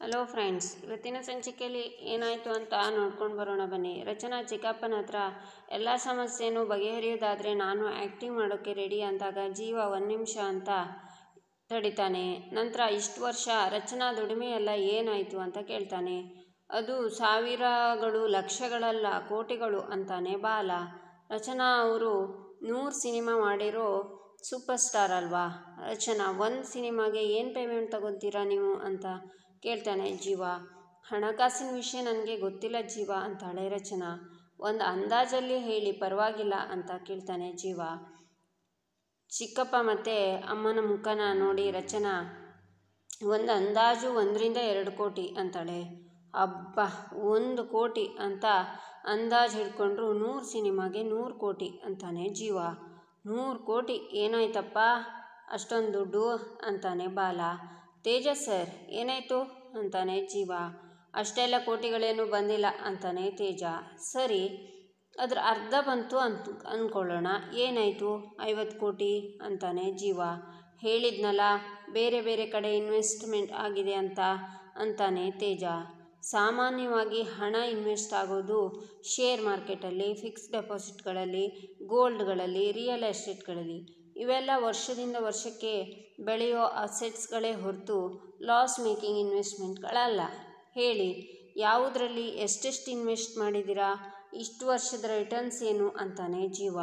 Hello friends, ಇವತ್ತಿನ ಸಂಚಿಕೆಯಲ್ಲಿ ಏನಾಯಿತು ಅಂತ ನೋಡ್ಕೊಂಡು ಬರೋಣ ಬನ್ನಿ. ರಚನಾ ಚಿಕ್ಕಪ್ಪನ ಹತ್ರ ಎಲ್ಲ ಸಮಸ್ಯೆನೂ ಬಗೆಹರಿಯೋದಾದರೆ ನಾನು ಆ್ಯಕ್ಟಿಂಗ್ ಮಾಡೋಕ್ಕೆ ರೆಡಿ ಅಂದಾಗ ಜೀವ 1 ನಿಮಿಷ ಅಂತ ತಡಿತಾನೆ. ನಂತರ ಇಷ್ಟು ವರ್ಷ ರಚನಾ ದುಡಿಮೆಯೆಲ್ಲ ಏನಾಯಿತು ಅಂತ ಕೇಳ್ತಾನೆ. ಅದು ಸಾವಿರಗಳು ಲಕ್ಷಗಳಲ್ಲ ಕೋಟಿಗಳು ಅಂತಾನೆ ಬಾಲ. ರಚನಾ ಅವರು 100 ಸಿನಿಮಾ ಮಾಡಿರೋ ಸೂಪರ್ ಸ್ಟಾರ್ ಅಲ್ವಾ. ರಚನಾ, 1 ಸಿನಿಮಾಗೆ ಏನು ಪೇಮೆಂಟ್ ತಗೊತೀರಾ ನೀವು ಅಂತ ಕೇಳ್ತಾನೆ ಜೀವ. ಹಣಕಾಸಿನ ವಿಷಯ ನನಗೆ ಗೊತ್ತಿಲ್ಲ ಜೀವ ಅಂತಾಳೆ ರಚನಾ. ಒಂದು ಅಂದಾಜಲ್ಲಿ ಹೇಳಿ ಪರವಾಗಿಲ್ಲ ಅಂತ ಕೇಳ್ತಾನೆ ಜೀವ. ಚಿಕ್ಕಪ್ಪ ಮತ್ತು ಅಮ್ಮನ ಮುಖನ ನೋಡಿ ರಚನಾ ಒಂದು ಅಂದಾಜು 1 ರಿಂದ 2 ಕೋಟಿ ಅಂತಾಳೆ. ಅಬ್ಬಾ, 1 ಕೋಟಿ ಅಂತ ಅಂದಾಜು ಹಿಡ್ಕೊಂಡ್ರು 100 ಸಿನಿಮಾಗೆ 100 ಕೋಟಿ ಅಂತಾನೆ ಜೀವ. 100 ಕೋಟಿ ಏನಾಯ್ತಪ್ಪ ಅಷ್ಟೊಂದು ದುಡ್ಡು ಅಂತಾನೆ ಬಾಲ. ತೇಜ ಸರ್ ಏನಾಯಿತು ಅಂತಾನೆ ಜೀವ. ಅಷ್ಟೆಲ್ಲ ಕೋಟಿಗಳೇನು ಬಂದಿಲ್ಲ ಅಂತಾನೆ ತೇಜ. ಸರಿ, ಅದರ ಅರ್ಧ ಬಂತು ಅಂದ್ಕೊಳ್ಳೋಣ, ಏನಾಯಿತು 50 ಕೋಟಿ ಅಂತಾನೆ ಜೀವ. ಹೇಳಿದ್ನಲ್ಲ ಬೇರೆ ಬೇರೆ ಕಡೆ ಇನ್ವೆಸ್ಟ್ಮೆಂಟ್ ಆಗಿದೆ ಅಂತಾನೆ ತೇಜ. ಸಾಮಾನ್ಯವಾಗಿ ಹಣ ಇನ್ವೆಸ್ಟ್ ಆಗೋದು ಶೇರ್ ಮಾರ್ಕೆಟಲ್ಲಿ, ಫಿಕ್ಸ್ಡ್ ಡೆಪಾಸಿಟ್ಗಳಲ್ಲಿ, ಗೋಲ್ಡ್ಗಳಲ್ಲಿ, ರಿಯಲ್ ಎಸ್ಟೇಟ್ಗಳಲ್ಲಿ. ಇವೆಲ್ಲ ವರ್ಷದಿಂದ ವರ್ಷಕ್ಕೆ ಬೆಳೆಯೋ ಅಸೆಟ್ಸ್ಗಳೇ ಹೊರತು ಲಾಸ್ ಮೇಕಿಂಗ್ ಇನ್ವೆಸ್ಟ್ಮೆಂಟ್ಗಳಲ್ಲ. ಹೇಳಿ, ಯಾವುದರಲ್ಲಿ ಎಷ್ಟೆಷ್ಟು ಇನ್ವೆಸ್ಟ್ ಮಾಡಿದ್ದೀರಾ, ಇಷ್ಟು ವರ್ಷದ ರಿಟರ್ನ್ಸ್ ಏನು ಅಂತಾನೆ ಜೀವ.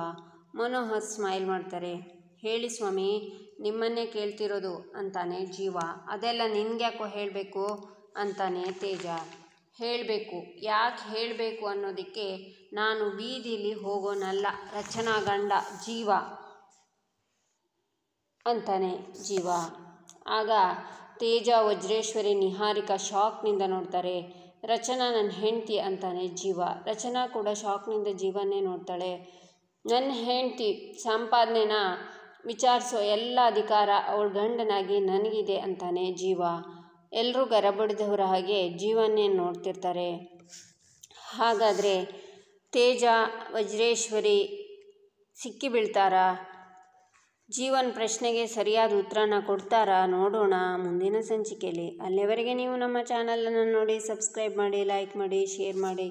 ಮನೋಹರ್ ಸ್ಮೈಲ್ ಮಾಡ್ತಾರೆ. ಹೇಳಿ ಸ್ವಾಮಿ, ನಿಮ್ಮನ್ನೇ ಕೇಳ್ತಿರೋದು ಅಂತಾನೆ ಜೀವ. ಅದೆಲ್ಲ ನಿನ್ಗ್ಯಾಕೋ ಹೇಳಬೇಕು ಅಂತಾನೆ ತೇಜ. ಹೇಳಬೇಕು, ಯಾಕೆ ಹೇಳಬೇಕು ಅನ್ನೋದಕ್ಕೆ ನಾನು ಬೀದಿಲಿ ಹೋಗೋನಲ್ಲ, ರಚನಾ ಗಂಡ ಜೀವ ಅಂತಾನೆ ಜೀವ. ಆಗ ತೇಜ, ವಜ್ರೇಶ್ವರಿ, ನಿಹಾರಿಕಾ ಶಾಕ್ನಿಂದ ನೋಡ್ತಾರೆ. ರಚನಾ ನನ್ನ ಹೆಂಡತಿ ಅಂತಾನೆ ಜೀವ. ರಚನಾ ಕೂಡ ಶಾಕ್ನಿಂದ ಜೀವನ್ನೇ ನೋಡ್ತಾಳೆ. ನನ್ನ ಹೆಂಡತಿ ಸಂಪಾದನೆನ ವಿಚಾರಿಸೋ ಎಲ್ಲ ಅಧಿಕಾರ ಅವಳ ಗಂಡನಾಗಿ ನನಗಿದೆ ಅಂತಾನೆ ಜೀವ. ಎಲ್ಲರೂ ಗರಬಡಿದವರ ಹಾಗೆ ಜೀವನ್ನೇ ನೋಡ್ತಿರ್ತಾರೆ. ಹಾಗಾದರೆ ತೇಜ, ವಜ್ರೇಶ್ವರಿ ಸಿಕ್ಕಿ ಬೀಳ್ತಾರಾ? ಜೀವನ್ ಪ್ರಶ್ನೆಗೆ ಸರಿಯಾದ ಉತ್ತರನ ಕೊಡ್ತಾರಾ? ನೋಡೋಣ ಮುಂದಿನ ಸಂಚಿಕೆಯಲ್ಲಿ. ಅಲ್ಲಿವರೆಗೆ ನೀವು ನಮ್ಮ ಚಾನಲನ್ನು ನೋಡಿ ಸಬ್ಸ್ಕ್ರೈಬ್ ಮಾಡಿ, ಲೈಕ್ ಮಾಡಿ, ಶೇರ್ ಮಾಡಿ.